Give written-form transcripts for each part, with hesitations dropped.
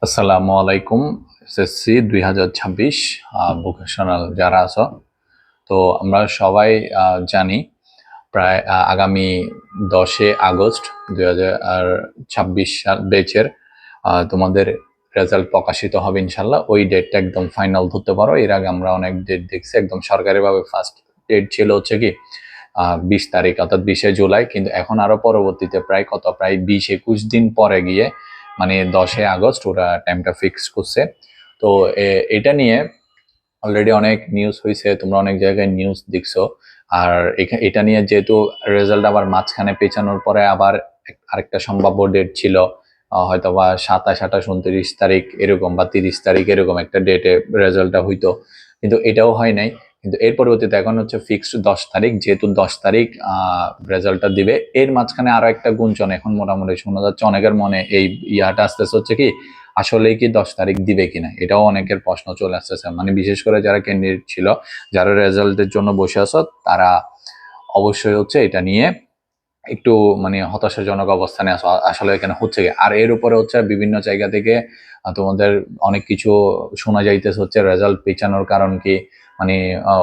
আসসালামু আলাইকুম। SSC 2026 vocational যারা আছো, তো আমরা সবাই জানি প্রায় আগামী 10 আগস্ট 2026 সাল ব্যাচের তোমাদের রেজাল্ট প্রকাশিত হবে ইনশাল্লাহ। ওই ডেটটা একদম ফাইনাল ধরতে পারো। এর আগে আমরা অনেক ডেট দেখছি, একদম সরকারিভাবে ফার্স্ট ডেট ছিল হচ্ছে কি 20 তারিখ, অর্থাৎ 20 জুলাই। কিন্তু এখন আরো পরবর্তীতে প্রায় 20-21 দিন পরে গিয়ে মানে 10 আগস্ট ওরা টাইমটা ফিক্স করছে। তো এটা নিয়ে অলরেডি অনেক নিউজ হয়েছে, তোমরা অনেক জায়গায় নিউজ দেখছো। আর এটা নিয়ে যেহেতু রেজাল্ট আবার মাঝখানে পেছানোর পরে আবার আরেকটা সম্ভাব্য ডেট ছিল, হয়তো বা 27, 28, 29 তারিখ এরকম, বা 30 তারিখ এরকম একটা ডেটে রেজাল্টটা হইতো, কিন্তু এটাও হয় নাই। কিন্তু এর পরবর্তীতে এখন হচ্ছে ফিক্সড 10 তারিখ, যেহেতু 10 তারিখ রেজাল্টটা দিবে। এর মাঝখানে আরো একটা গুঞ্জন এখন মোটামুটি শোনা যাচ্ছে অনেকের মনে, এই ইয়াটা আসতেছে হচ্ছে কি আসলে কি 10 তারিখ দিবে কিনা, এটাও অনেকের প্রশ্ন চলে আসতেছে। মানে বিশেষ করে যারা ক্যান্ডিডেট ছিল, যারা রেজাল্টের জন্য বসে আছো, তারা অবশ্যই হচ্ছে এটা নিয়ে একটু মানে হতাশাজনক অবস্থানে আছো। আসলে এখানে হচ্ছে কি, আর এর উপরে হচ্ছে বিভিন্ন জায়গা থেকে তোমাদের অনেক কিছু শোনা যাইতেছে হচ্ছে রেজাল্ট পেছানোর কারণ কি, মানে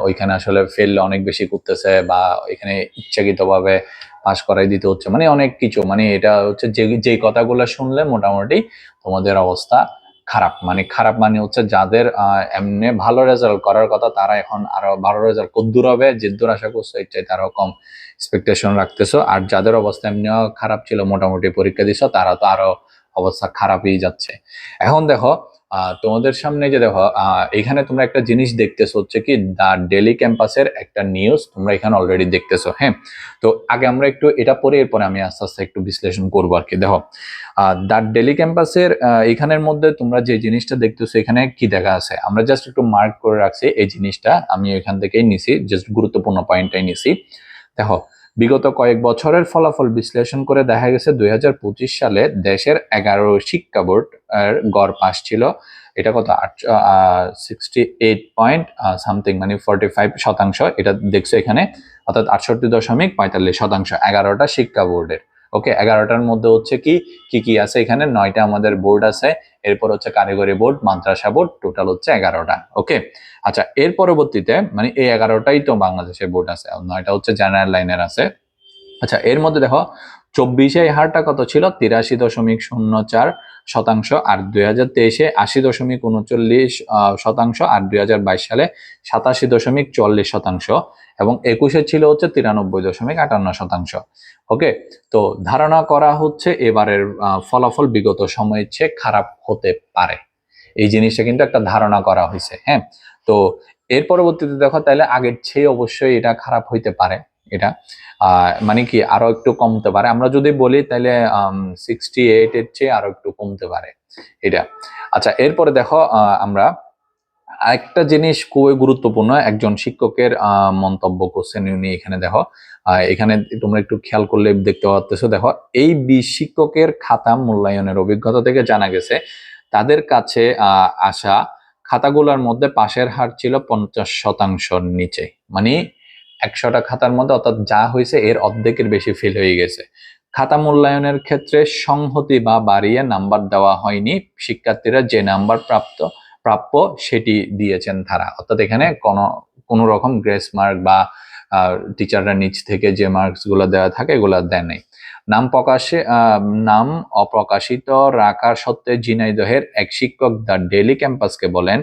ওইখানে আসলে ফেল অনেক বেশি করতেছে, বা এখানে ইচ্ছাকৃতভাবে পাস করাই দিতে হচ্ছে, মানে অনেক কিছু। মানে এটা হচ্ছে যে কথাগুলো শুনলে মোটামুটি তোমাদের অবস্থা খারাপ। মানে খারাপ মানে হচ্ছে যাদের এমনি ভালো রেজাল্ট করার কথা, তারা এখন আরো ভালো রেজাল্ট কদ্দূর হবে যেদ্দূর আশা করছো, এর চাইতে আরো কম এক্সপেকটেশন রাখতেছো। আর যাদের অবস্থা এমনিও খারাপ ছিল, মোটামুটি পরীক্ষা দিছো, তারা তো আরো অবস্থা খারাপই যাচ্ছে। এখন দেখো, তোমাদের সামনে যে দেখো, এখানে তোমরা একটা জিনিস দেখতেছো হচ্ছে কি দা ডেলি ক্যাম্পাসের একটা নিউজ তোমরা এখানে অলরেডি দেখতেছো। হ্যাঁ, তো আগে আমরা একটু এটা পড়ে, এরপরে আমি আস্তে আস্তে একটু বিশ্লেষণ করবো আর কি। দেখো, দা ডেলি ক্যাম্পাসের এখানের মধ্যে তোমরা যে জিনিসটা দেখতেছো, এখানে কি দেখা আছে আমরা জাস্ট একটু মার্ক করে রাখছি। এই জিনিসটা আমি এখান থেকেই নিছি, জাস্ট গুরুত্বপূর্ণ পয়েন্টটাই নিছি। দেখো, বিগত কয়েক বছরের ফলাফল বিশ্লেষণ করে দেখা গেছে 2025 সালে দেশের 11 শিক্ষা বোর্ড এর গড় পাস ছিল, এটা কত 68 পয়েন্ট সামথিং, মানে 45%। এটা দেখছো এখানে, অর্থাৎ 68.45%, 11টা শিক্ষা বোর্ডের। ওকে, 11টার মধ্যে হচ্ছে কি কি কি আছে, এখানে 9টা আমাদের বোর্ড আছে, এরপর হচ্ছে কারিগরি বোর্ড, মাদ্রাসা বোর্ড, টোটাল হচ্ছে 11টা। ওকে, আচ্ছা, এর পরবর্তীতে মানে এই 11টাই তো বাংলাদেশের বোর্ড আছে, 9টা হচ্ছে জেনারেল লাইনের আছে। আচ্ছা, এর মধ্যে দেখো 24-এ হারটা কত ছিল, 83.04%। আর 2023-এ 80.39%। আর 2022 সালে 87.44%। এবং 21-এ ছিল হচ্ছে 93.58%। ওকে, তো ধারণা করা হচ্ছে এবারের ফলাফল বিগত সময়ের চেয়ে খারাপ হতে পারে। এই জিনিসটা কিন্তু একটা ধারণা করা হয়েছে। হ্যাঁ, তো এর পরবর্তীতে দেখো, তাহলে আগের চেয়ে অবশ্যই এটা খারাপ হইতে পারে। এটা মানে কি আরো একটু কমতে পারে, আমরা যদি বলি তাহলে 68-এর চেয়ে আরো একটু কমতে পারে এটা। আচ্ছা, এরপরে দেখো, আমরা আরেকটা জিনিস খুবই গুরুত্বপূর্ণ, একজন শিক্ষকের মন্তব্য করছেন উনি। এখানে দেখো, এখানে তোমরা একটু খেয়াল করলে দেখতে পাচ্ছ। দেখো, এই 20 শিক্ষকের খাতা মূল্যায়নের অভিজ্ঞতা থেকে জানা গেছে তাদের কাছে আসা খাতাগুলোর মধ্যে পাশের হার ছিল 50%-র নিচে। মানে 100টা খাতার মধ্যে, অর্থাৎ যা হয়েছে এর অর্ধেকের বেশি ফেল হয়ে গেছে। খাতা মূল্যায়নের ক্ষেত্রে সংহতি বা বাড়িয়ে নাম্বার দেওয়া হয়নি, শিক্ষার্থীরা যে নাম্বার প্রাপ্য সেটি দিয়েছেন তারা। অর্থাৎ এখানে কোনো রকম গ্রেস মার্ক বা টিচাররা নিচ থেকে যে মার্কস গুলো দেওয়া থাকে এগুলো দেয় নাই। নাম অপ্রকাশিত রাখার সত্ত্বে ঝিনাইদহের এক শিক্ষক দ্য ডেলি ক্যাম্পাসকে বলেন,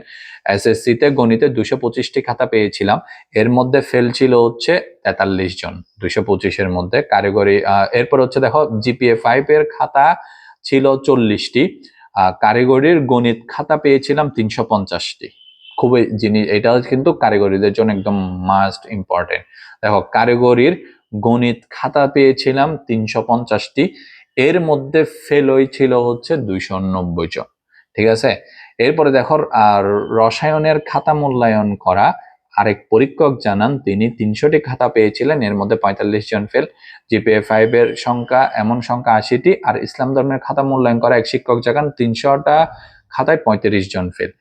এসএসসিতে গণিতে 225টি খাতা পেয়েছিলাম, এর মধ্যে ফেল ছিল হচ্ছে 43 জন 225-এর মধ্যে। কারিগরি এরপর হচ্ছে দেখো, জিপিএ 5 এর খাতা ছিল 40টি, কারিগরির গণিত খাতা পেয়েছিলাম 350টি। খুবই জিনিস, এটা কিন্তু কারিগরিদের জন্য একদম মাস্ট ইম্পর্টেন্ট। দেখো, কারিগরির গণিত খাতা পেয়েছিলাম 350টি, এর মধ্যে ফেল হয়েছিল হচ্ছে 290 জন। ঠিক আছে, এরপরে দেখো, আর রসায়নের খাতা মূল্যায়ন করা আরেক পরীক্ষক জানান তিনি 300টি খাতা পেয়েছিলেন, এর মধ্যে 45 জন ফেল। জিপিএ 5 এর সংখ্যা এমন সংখ্যা 80টি। আর ইসলাম ধর্মের খাতা মূল্যায়ন করা এক শিক্ষক জানান 300টা খাতায় 35 জন ফেল।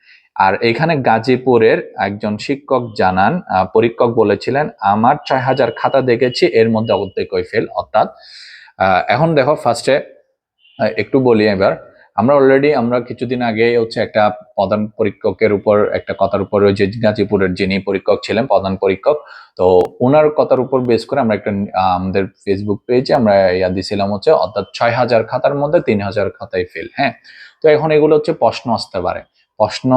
আর এখানে গাজীপুরের একজন শিক্ষক জানান, পরীক্ষক বলেছিলেন আমার 6000 খাতা দেখেছি, এর মধ্যে অর্ধেকই ফেল। অর্থাৎ এখন দেখো, ফার্স্টে একটু বলি এবার, আমরা কিছুদিন আগে হচ্ছে একটা প্রধান পরীক্ষকের উপর একটা কথার উপর, ওই যে গাজীপুরের যিনি পরীক্ষক ছিলেন প্রধান পরীক্ষক, তো ওনার কথার উপর বেস করে আমরা একটা আমাদের ফেসবুক পেজে আমরা দিছিলাম হচ্ছে, অর্থাৎ 6,000 খাতার মধ্যে 3,000 খাতায় ফেল। হ্যাঁ, তো এখন এগুলো হচ্ছে প্রশ্ন আসতে পারে। প্রশ্ন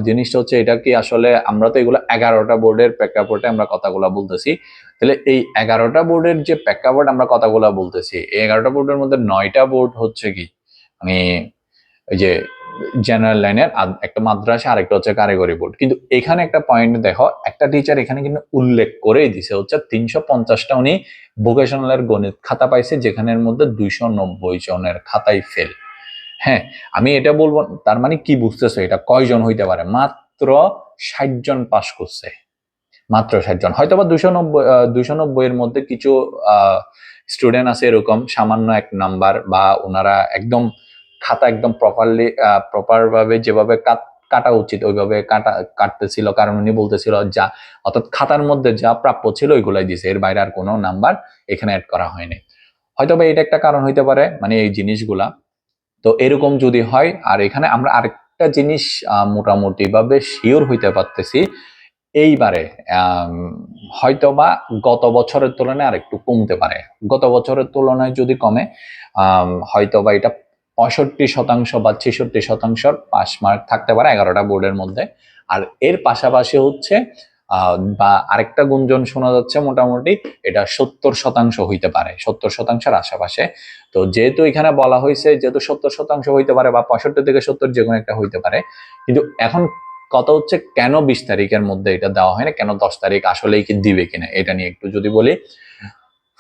জিনিসটা হচ্ছে এটা কি আসলে, আমরা তো এগুলো 11টা বোর্ডের প্রেক্ষাপটে আমরা কথাগুলো বলতেছি, তাহলে এই 11টা বোর্ডের যে প্রেক্ষাপট আমরা কথাগুলো বলতেছি, এই 11টা বোর্ডের মধ্যে 9টা বোর্ড হচ্ছে কি মানে ওই যে জেনারেল লাইনের, একটা মাদ্রাসা, আরেকটা হচ্ছে কারিগরি বোর্ড। কিন্তু এখানে একটা পয়েন্ট দেখো, একটা টিচার এখানে কিন্তু উল্লেখ করেই দিছে হচ্ছে 350টা উনি ভোকেশনালের গণিত খাতা পাইছে, যেখানের মধ্যে 290 জনের খাতাই ফেল। হ্যাঁ, আমি এটা বলবো, তার মানে কি বুঝতেছো এটা কয়জন হইতে পারে? মাত্র 60 জন পাস করছে, মাত্র 60 জন। হয়তো বা 290 এর মধ্যে কিছু স্টুডেন্ট আছে এরকম সামান্য এক নাম্বার, বা ওনারা একদম খাতা একদম প্রপার ভাবে যেভাবে কাটা উচিত ওইভাবে কাটতেছিল, কারণ উনি বলতেছিল যা, অর্থাৎ খাতার মধ্যে যা প্রাপ্য ছিল ওইগুলাই দিছে, এর বাইরে আর কোনো নাম্বার এখানে অ্যাড করা হয়নি। হয়তো বা এটা একটা কারণ হইতে পারে, মানে এই জিনিসগুলা। তো এরকম যদি হয়, আর এখানে আমরা আরেকটা জিনিস মোটামুটি ভাবে শিওর হইতে পারতেছি, এইবারে হয়তোবা গত বছরের তুলনায় আরেকটু কমতে পারে। গত বছরের তুলনায় যদি কমে, হয়তোবা এটা 65% বা 66% পাস মার্ক থাকতে পারে 11টা বোর্ডের মধ্যে। আর এর পাশাপাশি হচ্ছে বা আরেকটা গুঞ্জন শোনা যাচ্ছে, মোটামুটি এটা 70% হইতে পারে, 70%-এর আশেপাশে। তো যেহেতু এখানে বলা হয়েছে, যেহেতু 70% হইতে পারে বা 65 থেকে 70 যে কোনো একটা হইতে পারে, কিন্তু এখন কথা হচ্ছে কেন 20 তারিখের মধ্যে এটা দেওয়া হয় না, কেন 10 তারিখ আসলেই কি দিবে কিনা, এটা নিয়ে একটু যদি বলি।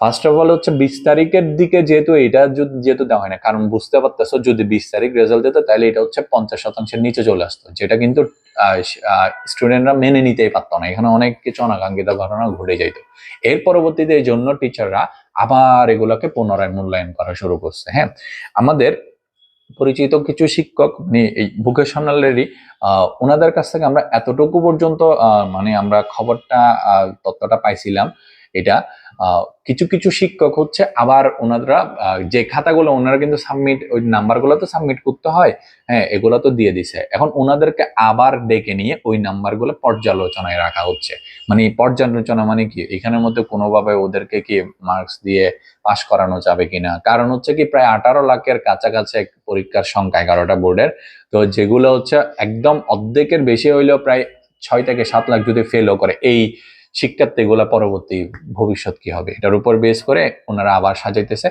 ফার্স্ট অফ অল হচ্ছে 20 তারিখের দিকে যেহেতু এটা যেহেতু দেওয়া হয় না, কারণ বুঝতে পারতেছো যদি 20 তারিখ রেজাল্ট দিত তাহলে এটা হচ্ছে 50%-এর নিচে চলে আসতো, যেটা কিন্তু স্টুডেন্টরা মেনে নিতেই পারতো না, এখানে অনেক কিছু অনাকাঙ্ক্ষিত ঘটনা ঘটে যাইতো। এর পরবর্তীতে এই জন্য টিচাররা আবার এগুলোকে পুনরায় মূল্যায়ন করা শুরু করছে। হ্যাঁ, আমাদের পরিচিত কিছু শিক্ষক, মানে এই ভোকেশনালেরই, ওনাদের কাছ থেকে আমরা এতটুকু পর্যন্ত মানে আমরা খবরটা তথ্যটা পাইছিলাম, এটা কিছু কিছু শিক্ষক হচ্ছে আবার ওনারা যে খাতাগুলো ওনারা কিন্তু সাবমিট, ওই নাম্বারগুলো তো সাবমিট করতে হয়, হ্যাঁ এগুলো তো দিয়ে দিছে, এখন ওনাদেরকে আবার ডেকে নিয়ে ওই নাম্বারগুলো পর্যালোচনায় রাখা হচ্ছে। মানে পর্যালোচনা মানে কি, এখানের মধ্যে কোনোভাবে ওদেরকে কি মার্কস দিয়ে পাশ করানো যাবে কিনা, কারণ হচ্ছে কি প্রায় 18 লাখের কাছাকাছি পরীক্ষার সংখ্যা 11টা বোর্ডের। তো যেগুলো হচ্ছে একদম অর্ধেকের বেশি হইলেও প্রায় 6 থেকে 7 লাখ যদি ফেলও করে এই শিক্ষার্থীগুলা, পরবর্তী ভবিষ্যৎ কি হবে এটার উপর বেস করে ওনারা আবার সাজাইতেছে।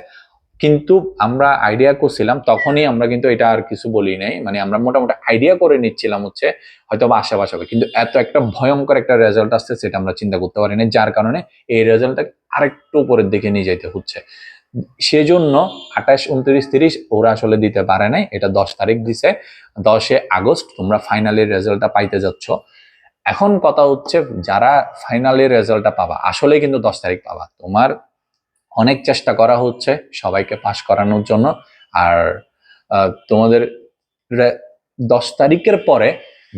কিন্তু আমরা আইডিয়া করছিলাম তখনই, আমরা কিন্তু এটা আর কিছু বলি নাই, মানে আমরা মোটামুটি আইডিয়া করে নিচ্ছিলাম হচ্ছে হয়তো বা আশেপাশে হবে, কিন্তু এত একটা ভয়ঙ্কর একটা রেজাল্ট আসছে সেটা আমরা চিন্তা করতে পারিনি, যার কারণে এই রেজাল্টটা আরেকটু উপরের দিকে নিয়ে যেতে হচ্ছে। সেজন্য 28, 29, 30 ওরা আসলে দিতে পারে নাই, এটা 10 তারিখ দিছে। 10 আগস্ট তোমরা ফাইনালের রেজাল্টটা পাইতে যাচ্ছ। এখন কথা হচ্ছে যারা ফাইনালের রেজাল্টটা পাবা আসলে কিন্তু 10 তারিখ পাবা, তোমার অনেক চেষ্টা করা হচ্ছে সবাইকে পাস করানোর জন্য। আর তোমাদের 10 তারিখের পরে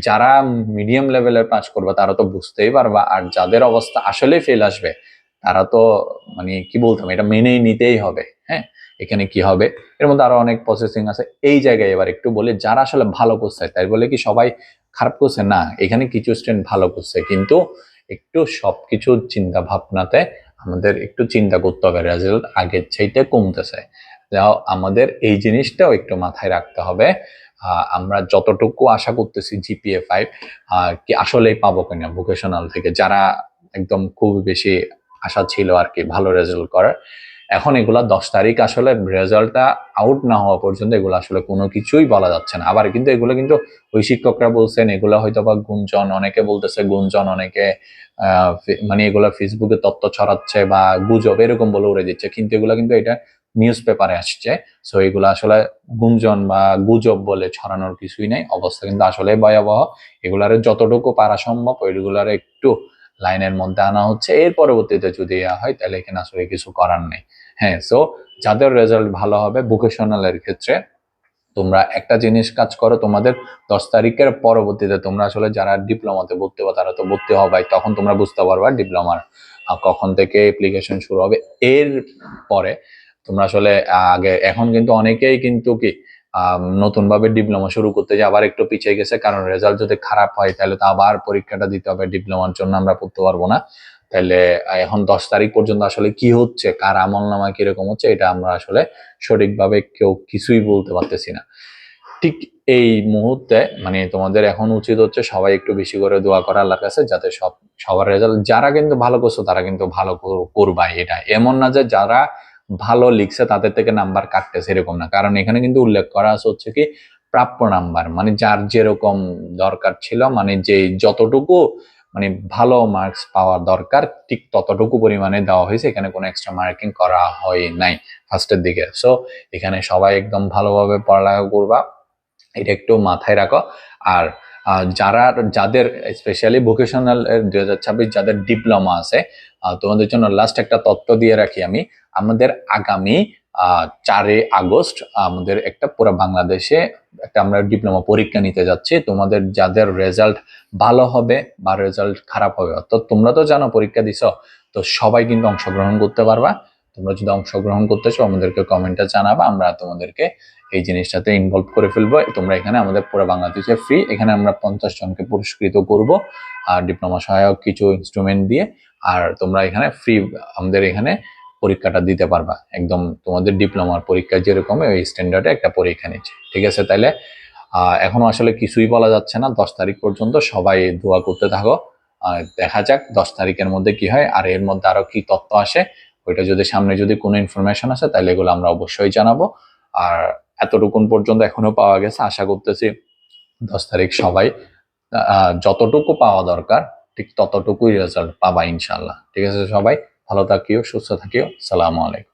যারা মিডিয়াম লেভেলের পাস করবে তারা তো বুঝতেই পারবা, আর যাদের অবস্থা আসলে ফেল আসবে তারা তো মানে কি বলতাম, এটা মেনেই নিতেই হবে। হ্যাঁ, এখানে কি হবে, এর মধ্যে আরো অনেক প্রসেসিং আছে। এই জায়গায় এবার একটু বলি, যারা আসলে ভালো করছে তাই বলে কি সবাই খারাপ করছে না, এখানে কিছু স্টুডেন্ট ভালো করছে, কিন্তু একটু সবকিছু চিন্তা ভাবনাতে আমাদের একটু চিন্তা করতে হবে, রেজাল্ট আগের চাইতে কমতেছে। আমাদের এই জিনিসটাও একটু মাথায় রাখতে হবে। আমরা যতটুকু আশা করতেছি জিপিএ 5 কি আসলেই পাবো কিনা ভোকেশনাল থেকে, যারা একদম খুব বেশি আশা ছিল আর কি ভালো রেজাল্ট করার, এখন এগুলা 10 তারিখ আসলে রেজাল্টটা আউট না হওয়া পর্যন্ত এগুলো আসলে কোনো কিছুই বলা যাচ্ছে না। আবার কিন্তু এগুলো কিন্তু ওই শিক্ষকরা বলছেন এগুলো হয়তো বা গুঞ্জন, অনেকে বলতেছে গুঞ্জন, অনেকে মানে এগুলো ফেসবুকে তথ্য ছড়াচ্ছে বা গুজব এরকম বলে উড়ে দিচ্ছে, কিন্তু এগুলো কিন্তু এটা নিউজ পেপারে আসছে। সো এগুলো আসলে গুঞ্জন বা গুজব বলে ছড়ানোর কিছুই নেই, অবস্থা কিন্তু আসলে ভয়াবহ। এগুলারে যতটুকু পারা সম্ভব ওইগুলারে একটু লাইনের মধ্যে আনা হচ্ছে, এর পরবর্তীতে যদি হয় তাহলে এখানে আসলে কিছু করার নেই। হ্যাঁ, সো যাদের রেজাল্ট ভালো হবে ভোকেশনালের ক্ষেত্রে তোমরা একটা জিনিস কাজ করো, তোমাদের 10 তারিখের পরবর্তীতে তোমরা আসলে যারা ডিপ্লোমাতে ভর্তি হবে তারা তো ভর্তি হবে, তখন তোমরা বুঝতে পারবা ডিপ্লোমার কখন থেকে অ্যাপ্লিকেশন শুরু হবে। এর পরে তোমরা আসলে আগে, এখন কিন্তু অনেকেই কিন্তু কি নতুনভাবে ডিপ্লোমা শুরু করতে যে আবার একটু পিছিয়ে গেছে, কারণ রেজাল্ট যদি খারাপ হয় তাহলে তো আবার পরীক্ষাটা দিতে হবে, ডিপ্লোমার জন্য আমরা পড়তে পারবো না। তাহলে এখন 10 তারিখ পর্যন্ত আসলে কি হচ্ছে, কার আমল নামা কিরকম হচ্ছে, এটা আমরা আসলে সঠিকভাবে কেউ কিছুই বলতে পারতেছি না। ঠিক এই মুহূর্তে মানে তোমাদের এখন উচিত হচ্ছে সবাই একটু বেশি করে দোয়া করা আল্লাহর কাছে, যাতে সবার রেজাল্ট, যারা কিন্তু ভালো করছো তারা কিন্তু ভালো করবা। এটা এমন না যে যারা ভালো লিখছে তাদের থেকে নাম্বার কাটতেছে, এরকম না। কারণ এখানে কিন্তু উল্লেখ করা আছে হচ্ছে কি প্রাপ্য নাম্বার, মানে যার যেরকম দরকার ছিল, মানে যে যতটুকু মানে ভালো মার্কস পাওয়ার দরকার ঠিক ততটুকু পরিমাণে দেওয়া হয়েছে, এখানে কোনো এক্সট্রা মার্কিং করা হয় নাই ফার্স্টের দিকে। সো এখানে সবাই একদম ভালোভাবে পড়ালেখা করবা, এটা একটু মাথায় রাখো। আর যাদের স্পেশালি ভোকেশনাল 2026 যাদের ডিপ্লোমা আছে, তোমাদের জন্য লাস্ট একটা তথ্য দিয়ে রাখি আমি। আমাদের আগামী 4 আগস্ট আমাদের একটা পুরো বাংলাদেশে একটা আমরা ডিপ্লোমা পরীক্ষা নিতে যাচ্ছি। তোমাদের যাদের রেজাল্ট ভালো হবে বা রেজাল্ট খারাপ হবে, অর্থাৎ তোমরা তো জানো পরীক্ষা দিছো, তো সবাই কিন্তু অংশগ্রহণ করতে পারবা। তোমরা যদি অংশগ্রহণ করতে চাও আমাদেরকে কমেন্টে জানাবা, আমরা তোমাদেরকে এই জিনিসটাতে ইনভলভ করে ফেলবো। তোমরা এখানে আমাদের পুরো বাংলাদেশে ফ্রি, এখানে আমরা 50 জনকে পুরস্কৃত করব আর ডিপ্লোমা সহায়ক কিছু ইনস্ট্রুমেন্ট দিয়ে। আর তোমরা এখানে ফ্রি আমাদের এখানে পরীক্ষাটা দিতে পারবা, একদম তোমাদের ডিপ্লোমার পরীক্ষা যেরকম ওই স্ট্যান্ডার্ডে একটা পরীক্ষা নিচ্ছে। ঠিক আছে, তাইলে এখনো আসলে কিছুই বলা যাচ্ছে না। 10 তারিখ পর্যন্ত সবাই দোয়া করতে থাকো, দেখা যাক 10 তারিখের মধ্যে কি হয়, আর এর মধ্যে আরো কি তথ্য আসে, ওইটা যদি সামনে যদি কোনো ইনফরমেশন আসে তাহলে এগুলো আমরা অবশ্যই জানাবো। আর এতটুকুন পর্যন্ত এখনো পাওয়া গেছে, আশা করতেছি 10 তারিখ সবাই যতটুকু পাওয়া দরকার ঠিক ততটুকুই রেজাল্ট পাবা ইনশাল্লাহ। ঠিক আছে, সবাই ভালো থাকিও, সুস্থ থাকিও। সালামু আলাইকুম।